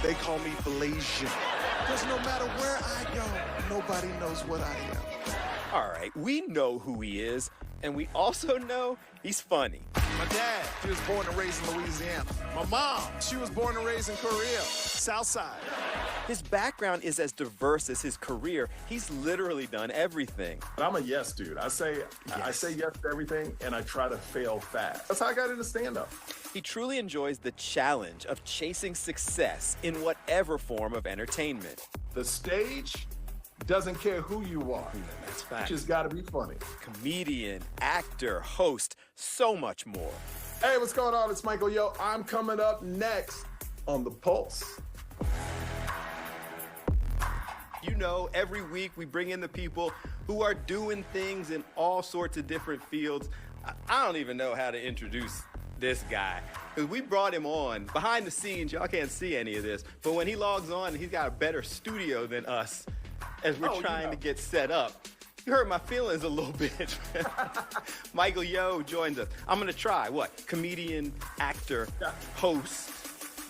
They call me Blasian. Because no matter where I go, nobody knows what I am. All right, we know who he is, and we also know he's funny. My dad, he was born and raised in Louisiana. My mom, she was born and raised in Korea, South Side. His background is as diverse as his career. He's literally done everything. But I'm a yes dude. I say yes to everything, and I try to fail fast. That's how I got into stand-up. He truly enjoys the challenge of chasing success in whatever form of entertainment. The stage doesn't care who you are. That's fact. You just got to be funny. Comedian, actor, host, so much more. Hey, what's going on? It's Michael Yo. I'm coming up next on The Pulse. You know, every week we bring in the people who are doing things in all sorts of different fields. I don't even know how to introduce this guy, because we brought him on behind the scenes. Y'all can't see any of this, but when he logs on, he's got a better studio than us as we're trying to get set up. You hurt my feelings a little bit. Michael Yo joins us. I'm gonna try comedian, actor, host.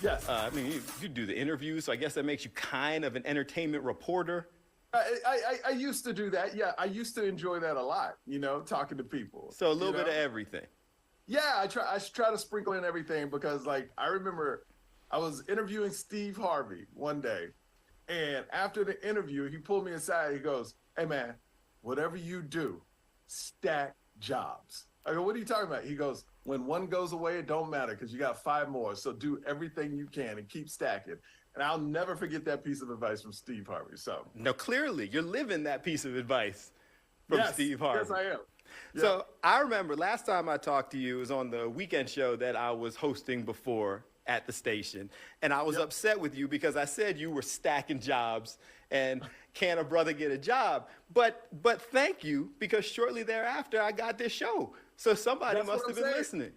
Yes. I mean, you do the interviews, so I guess that makes you kind of an entertainment reporter. I used to do that. Yeah, I used to enjoy that a lot, talking to people. So a little bit of everything. Yeah, I try to sprinkle in everything because, I remember I was interviewing Steve Harvey one day, and after the interview, he pulled me aside. He goes, "Hey, man, whatever you do, stack jobs." I go, "What are you talking about?" He goes, "When one goes away, it don't matter because you got 5 more. So do everything you can and keep stacking." And I'll never forget that piece of advice from Steve Harvey. So now, clearly, you're living that piece of advice from Steve Harvey. Yes, I am. Yeah. So I remember last time I talked to you was on the weekend show that I was hosting before at the station. And I was upset with you because I said you were stacking jobs and can a brother get a job? But thank you, because shortly thereafter I got this show. So somebody must have been listening.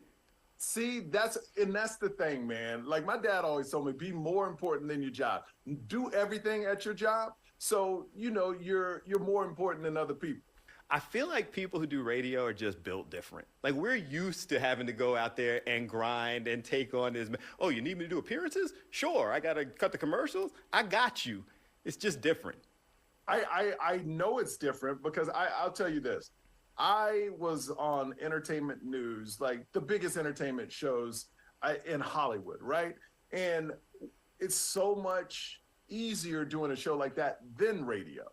See, that's the thing, man. Like my dad always told me, be more important than your job. Do everything at your job. So, you're more important than other people. I feel like people who do radio are just built different. Like we're used to having to go out there and grind and take on this. Oh, you need me to do appearances? Sure. I got to cut the commercials. I got you. It's just different. I know it's different because I'll tell you this. I was on entertainment news, like the biggest entertainment shows in Hollywood, right? And it's so much easier doing a show like that than radio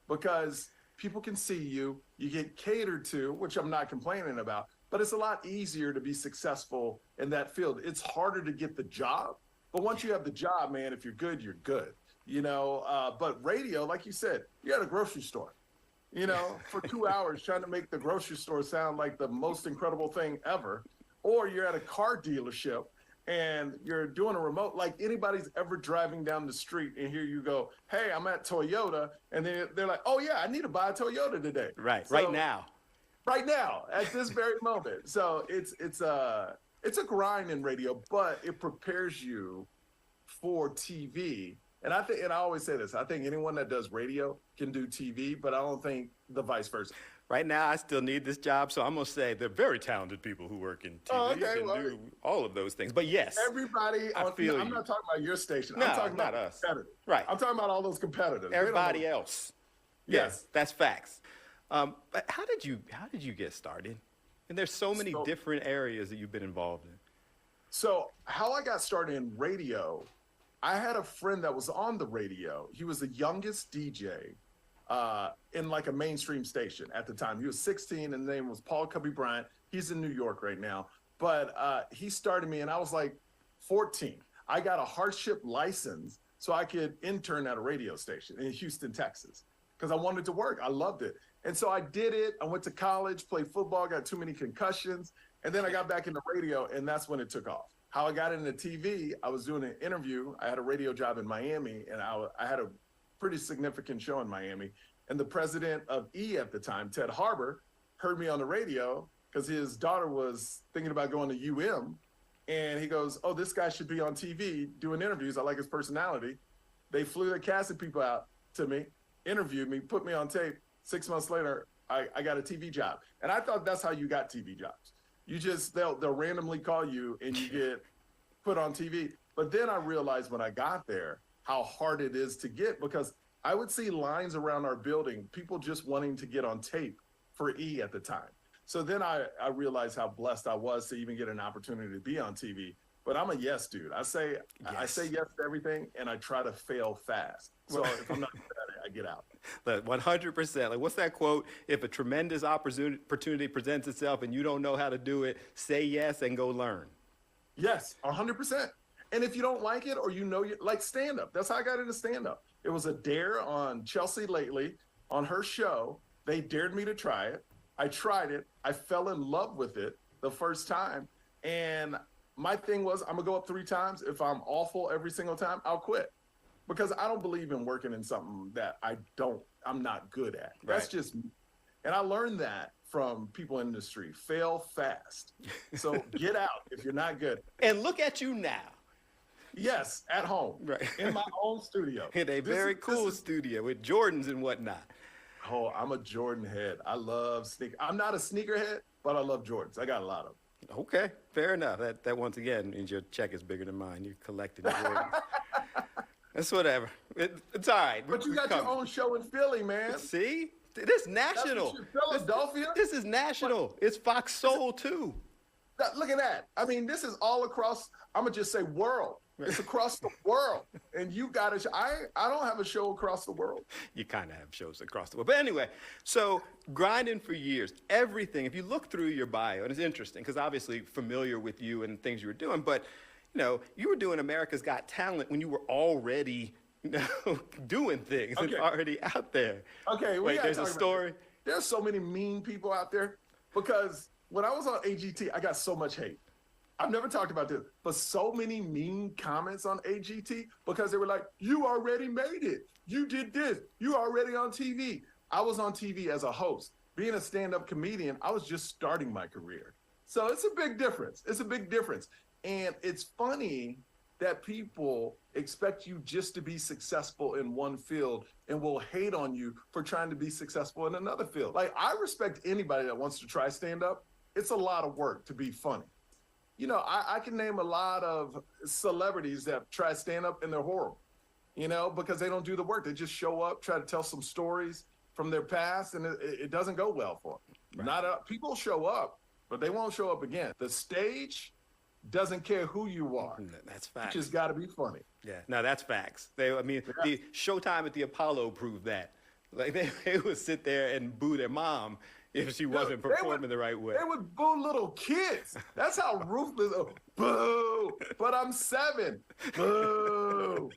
because people can see you, you get catered to, which I'm not complaining about, but it's a lot easier to be successful in that field. It's harder to get the job, but once you have the job, man, if you're good, you're good. But radio, like you said, you're at a grocery store, for 2 hours trying to make the grocery store sound like the most incredible thing ever, or you're at a car dealership and you're doing a remote, like anybody's ever driving down the street and here you go, "Hey, I'm at Toyota." And then they're like, "Oh yeah, I need to buy a Toyota today." Right. So, right now, at this very moment. So it's a grind in radio, but it prepares you for TV. And I always say this, I think anyone that does radio can do TV, but I don't think the vice versa. Right now, I still need this job, so I'm going to say they're very talented people who work in TV do all of those things. But yes, everybody. I'm not talking about your station. No, I'm talking not about us. Competitors. Right. I'm talking about all those competitors. Everybody else. Yes, that's facts. But how did you get started? And there's so many different areas that you've been involved in. So how I got started in radio, I had a friend that was on the radio. He was the youngest DJ in like a mainstream station at the time. He was 16 and his name was Paul Cubby Bryant. He's in New York right now. But he started me and I was like 14. I got a hardship license so I could intern at a radio station in Houston, Texas, because I wanted to work. I loved it. And so I did it. I went to college, played football, got too many concussions. And then I got back into radio and that's when it took off. How I got into TV, I was doing an interview. I had a radio job in Miami and I had a pretty significant show in Miami. And the president of E at the time, Ted Harbor, heard me on the radio because his daughter was thinking about going to UM. And he goes, "Oh, this guy should be on TV doing interviews. I like his personality." They flew the casting people out to me, interviewed me, put me on tape. 6 months later, I got a TV job. And I thought that's how you got TV jobs. You just, they'll randomly call you and you get put on TV. But then I realized when I got there how hard it is to get, because I would see lines around our building, people just wanting to get on tape for E at the time. So then I realized how blessed I was to even get an opportunity to be on TV. But I'm a yes dude. I say yes to everything, and I try to fail fast. So if I'm not good at it, I get out. 100%. Like, what's that quote? If a tremendous opportunity presents itself and you don't know how to do it, say yes and go learn. Yes, 100%. And if you don't like it, or like stand-up, that's how I got into stand-up. It was a dare on Chelsea Lately on her show. They dared me to try it. I tried it. I fell in love with it the first time. And my thing was, I'm going to go up 3 times. If I'm awful every single time, I'll quit. Because I don't believe in working in something that I'm not good at. That's right. Just me. And I learned that from people in the industry. Fail fast. So get out if you're not good. And look at you now. Yes, at home. Right. In my own studio. In a very cool studio with Jordans and whatnot. Oh, I'm a Jordan head. I love sneakers. I'm not a sneakerhead, but I love Jordans. I got a lot of them. Okay, fair enough. That once again means your check is bigger than mine. You're collecting Jordans. That's whatever. It's all right. But you got your own show in Philly, man. See? This is national. Philadelphia? This is national. It's Fox Soul, too. Look at that. I mean, this is all across, I'm going to just say world. It's across the world. And you got a show. I don't have a show across the world. You kind of have shows across the world. But anyway, so grinding for years, everything. If you look through your bio, and it's interesting because obviously familiar with you and things you were doing, but you were doing America's Got Talent when you were already doing things and already out there. Okay, wait, there's a story. There's so many mean people out there because when I was on AGT, I got so much hate. I've never talked about this, but so many mean comments on AGT because they were like, you already made it. You did this. You already on TV. I was on TV as a host. Being a stand-up comedian, I was just starting my career. So it's a big difference. It's a big difference. And it's funny that people expect you just to be successful in one field and will hate on you for trying to be successful in another field. Like, I respect anybody that wants to try stand-up. It's a lot of work to be funny. I can name a lot of celebrities that try stand-up and they're horrible, because they don't do the work. They just show up, try to tell some stories from their past, and it doesn't go well for them. Right. People show up, but they won't show up again. The stage doesn't care who you are. That's facts. You just got to be funny. Yeah, no, that's facts. The Showtime at the Apollo proved that. Like, they would sit there and boo their mom if she wasn't performing the right way. They would boo little kids. That's how ruthless. Boo! But I'm 7. Boo!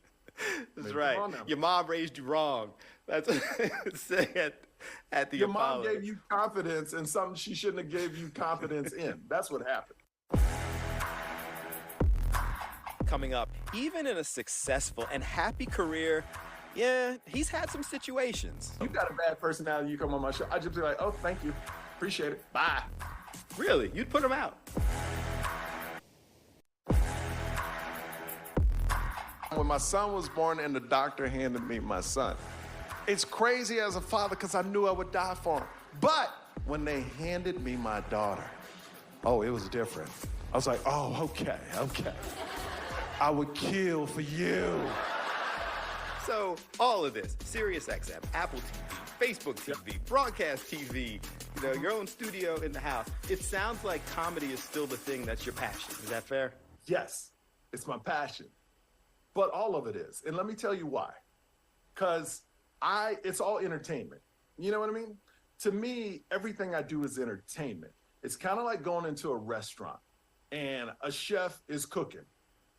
That's right. Your mom raised you wrong. That's say at the Your Apollo. mom gave you confidence in something she shouldn't have gave you confidence in. That's what happened. Coming up, even in a successful and happy career, yeah, he's had some situations. You got a bad personality, you come on my show. I just be like, oh, thank you. Appreciate it. Bye. Really? You'd put him out? When my son was born and the doctor handed me my son, it's crazy as a father because I knew I would die for him. But when they handed me my daughter, oh, it was different. I was like, oh, okay. I would kill for you. So all of this, SiriusXM, Apple TV, Facebook TV, broadcast TV, your own studio in the house. It sounds like comedy is still the thing that's your passion. Is that fair? Yes, it's my passion. But all of it is. And let me tell you why. Because it's all entertainment. You know what I mean? To me, everything I do is entertainment. It's kind of like going into a restaurant and a chef is cooking.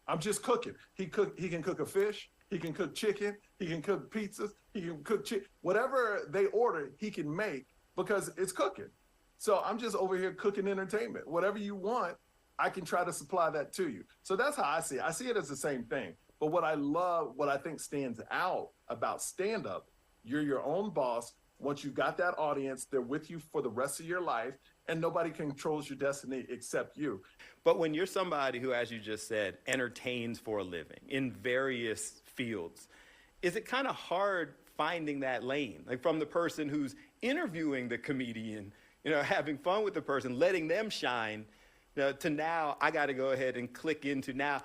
I'm just cooking. He can cook a fish. He can cook chicken. He can cook pizzas. He can cook whatever they order, he can make because it's cooking. So I'm just over here cooking entertainment. Whatever you want, I can try to supply that to you. So that's how I see it. I see it as the same thing. But what I love, what I think stands out about stand-up, you're your own boss. Once you got that audience, they're with you for the rest of your life, and nobody controls your destiny except you. But when you're somebody who, as you just said, entertains for a living in various fields, is it kind of hard finding that lane? Like, from the person who's interviewing the comedian, having fun with the person, letting them shine, To now, I got to go ahead and click into now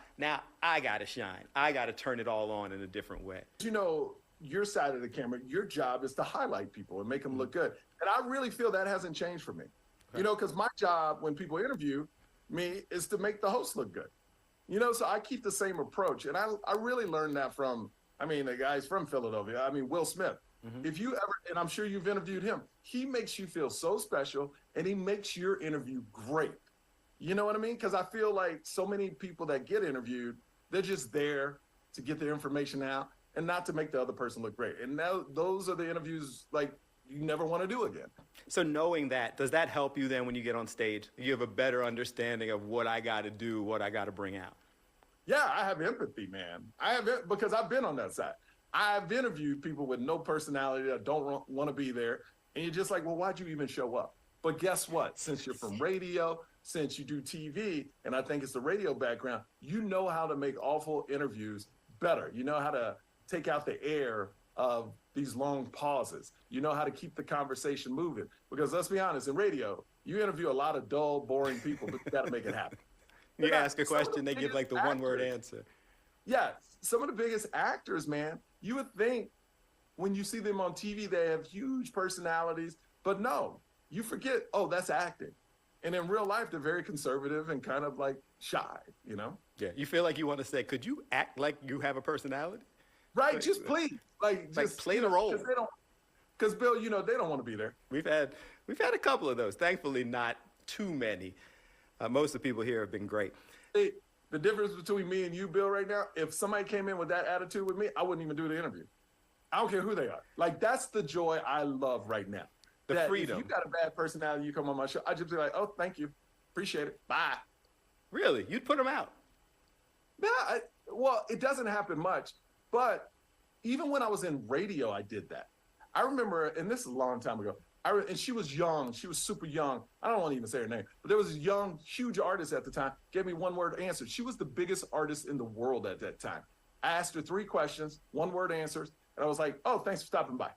I got to shine. I got to turn it all on in a different way. You know, your side of the camera, your job is to highlight people and make them look good. And I really feel that hasn't changed for me. Okay. You know, because my job when people interview me is to make the host look good. You know, so I keep the same approach. And I really learned that from, the guy's from Philadelphia. Will Smith. Mm-hmm. If you ever, and I'm sure you've interviewed him, he makes you feel so special and he makes your interview great. You know what I mean? Because I feel like so many people that get interviewed, they're just there to get their information out and not to make the other person look great. And now those are the interviews like you never want to do again. So knowing that, does that help you then when you get on stage? You have a better understanding of what I got to do, what I got to bring out? Yeah, I have empathy, man. I have it because I've been on that side. I've interviewed people with no personality that don't want to be there. And you're just like, well, why'd you even show up? But guess what? Since you're from radio, since you do TV, and I think it's the radio background, you know how to make awful interviews better. You know how to take out the air of these long pauses. You know how to keep the conversation moving. Because let's be honest, in radio, you interview a lot of dull, boring people, but you got to make it happen. You ask a question, they give like the one-word answer. Yeah, some of the biggest actors, man, you would think when you see them on TV, they have huge personalities, but no, you forget, oh, that's acting. And in real life, they're very conservative and kind of like shy, you know? Yeah, you feel like you want to say, could you act like you have a personality? Right, like, just please. Just play the role. Because Bill, you know, they don't want to be there. We've had a couple of those. Thankfully, not too many. Most of the people here have been great. Hey, the difference between me and you, Bill, right now, if somebody came in with that attitude with me, I wouldn't even do the interview. I don't care who they are. Like, that's the joy I love right now. The freedom. If you got a bad personality, you come on my show, I'd just be like, oh, thank you. Appreciate it. Bye. Really? You'd put them out? Yeah. Well, it doesn't happen much. But even when I was in radio, I did that. I remember, and this is a long time ago, and she was young. She was super young. I don't want to even say her name. But there was a young, huge artist at the time, gave me one-word answer. She was the biggest artist in the world at that time. I asked her 3 questions, one-word answers, and I was like, oh, thanks for stopping by.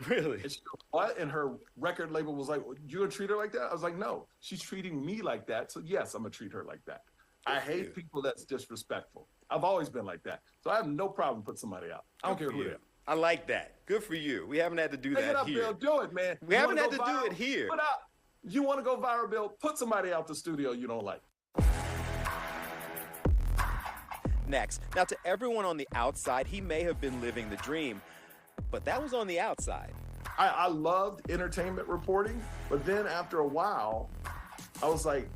Really? And she goes, what? And her record label was like, you gonna treat her like that? I was like, no, she's treating me like that. So yes, I'm gonna treat her like that. I hate people that's disrespectful. I've always been like that. So I have no problem putting somebody out. I don't care who they are. I like that. Good for you. We haven't had to do that here. Bill. Do it, man. We haven't had to do it here. You want to go viral, Bill? Put somebody out the studio you don't like. Next. Now, to everyone on the outside, he may have been living the dream, but that was on the outside. I loved entertainment reporting, but then after a while, I was like,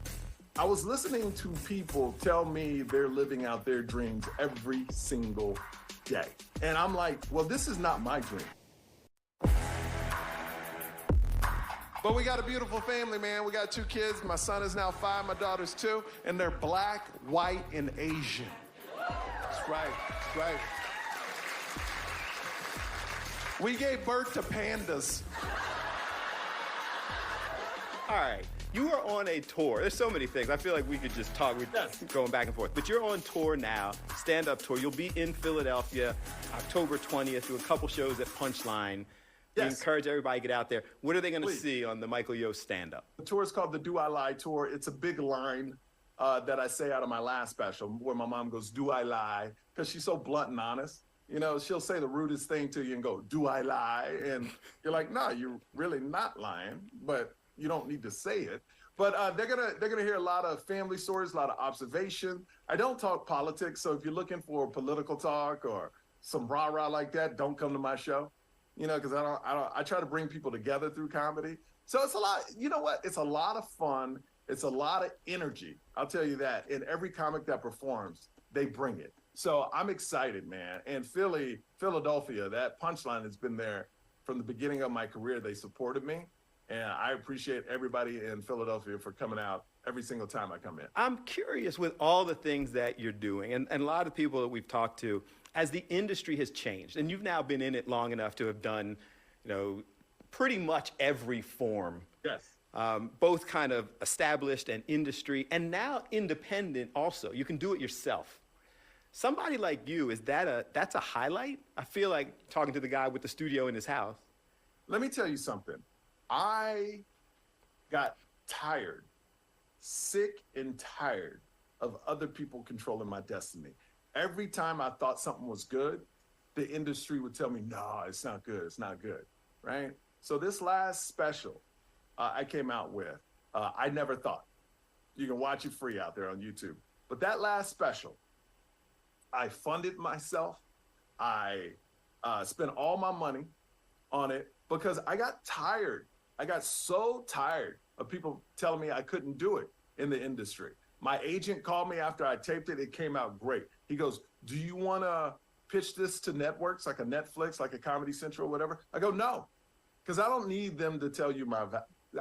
I was listening to people tell me they're living out their dreams every single day. And I'm like, well, this is not my dream. But we got a beautiful family, man. We got 2 kids. My son is now 5, my daughter's 2, and they're black, white, and Asian. That's right, that's right. We gave birth to pandas. All right. You are on a tour. There's so many things. I feel like we could just talk. We're going back and forth. But you're on tour now, stand-up tour. You'll be in Philadelphia October 20th, do a couple shows at Punchline. We encourage everybody to get out there. What are they going to see on the Michael Yost stand-up? The tour is called the Do I Lie Tour. It's a big line that I say out of my last special where my mom goes, do I lie? Because she's so blunt and honest. You know, she'll say the rudest thing to you and go, do I lie? And you're like, no, you're really not lying, but you don't need to say it. But they're gonna hear a lot of family stories, a lot of observation. I don't talk politics, so if you're looking for political talk or some rah-rah like that, don't come to my show. You know, because I try to bring people together through comedy. So it's a lot, you know what? It's a lot of fun. It's a lot of energy. I'll tell you that. And every comic that performs, they bring it. So I'm excited, man. And Philadelphia, that Punchline has been there from the beginning of my career. They supported me. And I appreciate everybody in Philadelphia for coming out every single time I come in. I'm curious with all the things that you're doing, and a lot of people that we've talked to, as the industry has changed, and you've now been in it long enough to have done, you know, pretty much every form. Yes. Both kind of established and industry, and now independent also. You can do it yourself. Somebody like you, that's a highlight? I feel like talking to the guy with the studio in his house. Let me tell you something. I got tired sick and tired of other people controlling my destiny. Every time I thought something was good, the industry would tell me, no, it's not good. It's not good. Right. So this last special I came out with, I never thought. You can watch it free out there on YouTube. But that last special, I funded myself. I spent all my money on it because I got tired. I got so tired of people telling me I couldn't do it in the industry. My agent called me after I taped it. It came out great. He goes, do you want to pitch this to networks like a Netflix, like a Comedy Central, whatever? I go, no, because I don't need them to tell you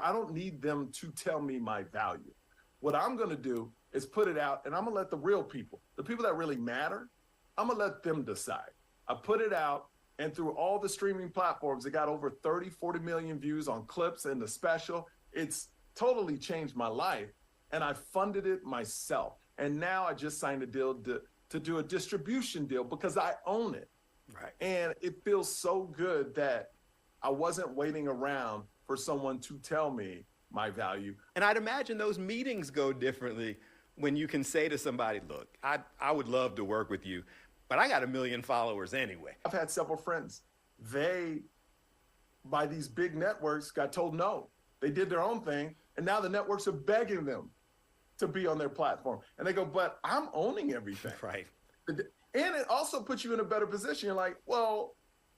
I don't need them to tell me my value. What I'm going to do is put it out, and I'm going to let the real people, the people that really matter, I'm going to let them decide. I put it out, and through all the streaming platforms, it got over 30, 40 million views on clips and the special. It's totally changed my life, and I funded it myself. And now I just signed a deal to do a distribution deal because I own it. Right. And it feels so good that I wasn't waiting around for someone to tell me my value. And I'd imagine those meetings go differently when you can say to somebody, look, I would love to work with you, but I got 1 million followers anyway. I've had several friends. They, by these big networks, got told no. They did their own thing, and now the networks are begging them to be on their platform. And they go, but I'm owning everything. Right. And it also puts you in a better position. You're like, well,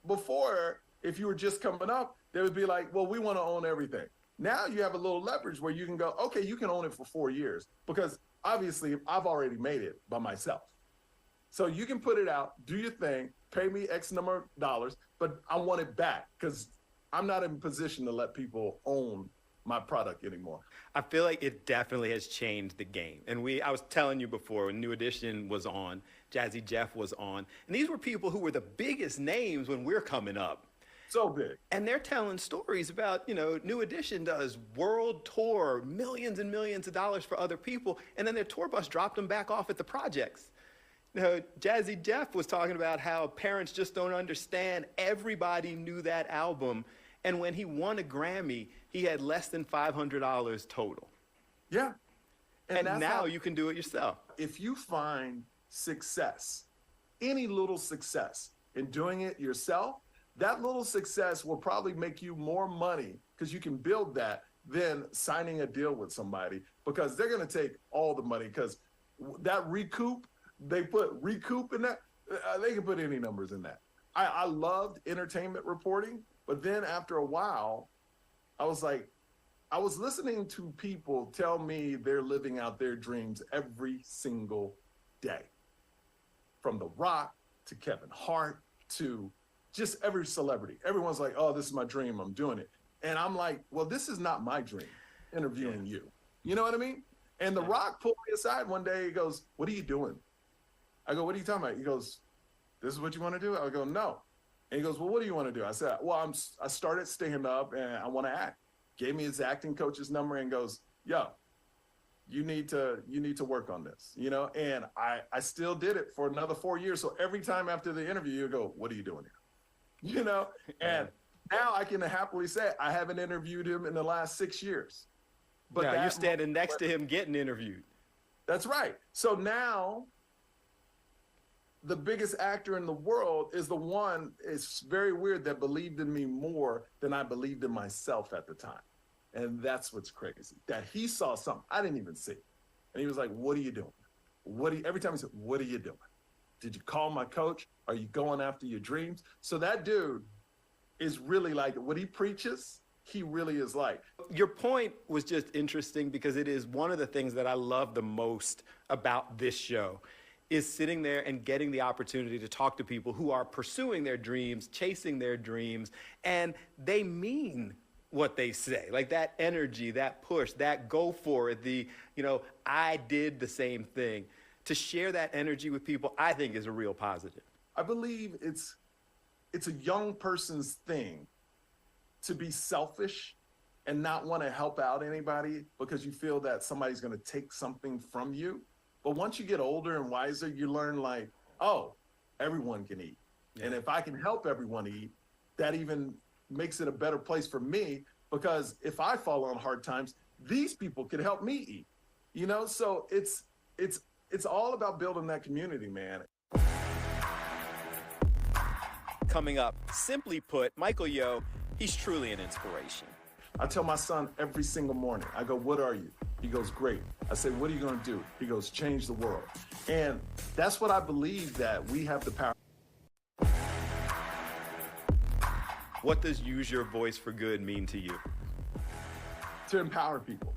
before, if you were just coming up, they would be like, well, we want to own everything. Now you have a little leverage where you can go, okay, you can own it for 4 years because obviously I've already made it by myself. So you can put it out, do your thing, pay me X number of dollars, but I want it back because I'm not in position to let people own my product anymore. I feel like it definitely has changed the game. And I was telling you before, when New Edition was on, Jazzy Jeff was on, and these were people who were the biggest names when we're coming up. So big. And they're telling stories about, New Edition does world tour, millions and millions of dollars for other people, and then their tour bus dropped them back off at the projects. Jazzy Jeff was talking about how parents just don't understand. Everybody knew that album. And when he won a Grammy, he had less than $500 total. Yeah. And now you can do it yourself. If you find success, any little success in doing it yourself, that little success will probably make you more money because you can build that than signing a deal with somebody because they're going to take all the money because that recoup, they put recoup in that, they can put any numbers in that. I loved entertainment reporting, but then after a while, I was like, I was listening to people tell me they're living out their dreams every single day. From The Rock to Kevin Hart to just every celebrity. Everyone's like, oh, this is my dream. I'm doing it. And I'm like, well, this is not my dream, interviewing you. You know what I mean? And The Rock pulled me aside one day. He goes, what are you doing? I go, what are you talking about? He goes, this is what you want to do? I go, no. And he goes, well, what do you want to do? I said, well, I started stand up and I want to act. Gave me his acting coach's number and goes, yo, you need to work on this, And I still did it for another 4 years. So every time after the interview, you go, what are you doing here? And now I can happily say I haven't interviewed him in the last 6 years. But now you're standing next to him getting interviewed. That's right. So now the biggest actor in the world is the one, it's very weird, that believed in me more than I believed in myself at the time. And that's what's crazy, that he saw something I didn't even see. And he was like, what are you doing? Every time he said, what are you doing? Did you call my coach? Are you going after your dreams? So that dude is really like, what he preaches, he really is like. Your point was just interesting because it is one of the things that I love the most about this show is sitting there and getting the opportunity to talk to people who are pursuing their dreams, chasing their dreams, and they mean what they say. Like that energy, that push, that go for it, I did the same thing. To share that energy with people, I think is a real positive. I believe it's a young person's thing to be selfish and not want to help out anybody because you feel that somebody's going to take something from you. But once you get older and wiser, you learn like, oh, everyone can eat. Yeah. And if I can help everyone eat, that even makes it a better place for me because if I fall on hard times, these people can help me eat. You know, so it's all about building that community, man. Coming up, simply put, Michael Yo, he's truly an inspiration. I tell my son every single morning, I go, what are you? He goes, great. I say, what are you going to do? He goes, change the world. And that's what I believe, that we have the power. What does use your voice for good mean to you? To empower people,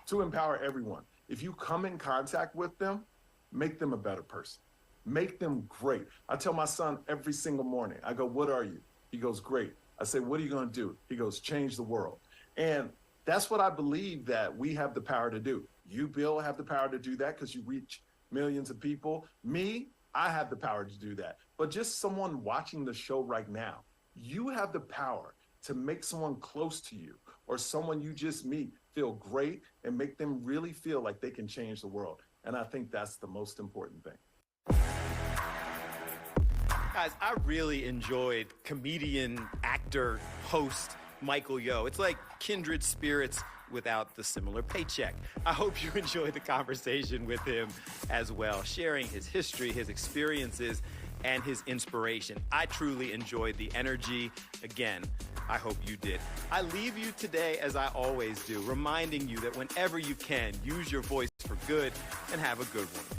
to empower everyone. If you come in contact with them, make them a better person. Make them great. I tell my son every single morning, I go, what are you? He goes, great. I say, what are you going to do? He goes, change the world. And that's what I believe that we have the power to do. You, Bill, have the power to do that because you reach millions of people. Me, I have the power to do that. But just someone watching the show right now, you have the power to make someone close to you or someone you just meet feel great and make them really feel like they can change the world. And I think that's the most important thing. Guys, I really enjoyed comedian, actor, host Michael Yo. It's like kindred spirits without the similar paycheck. I hope you enjoyed the conversation with him as well, sharing his history, his experiences, and his inspiration. I truly enjoyed the energy. Again, I hope you did. I leave you today, as I always do, reminding you that whenever you can, use your voice for good and have a good one.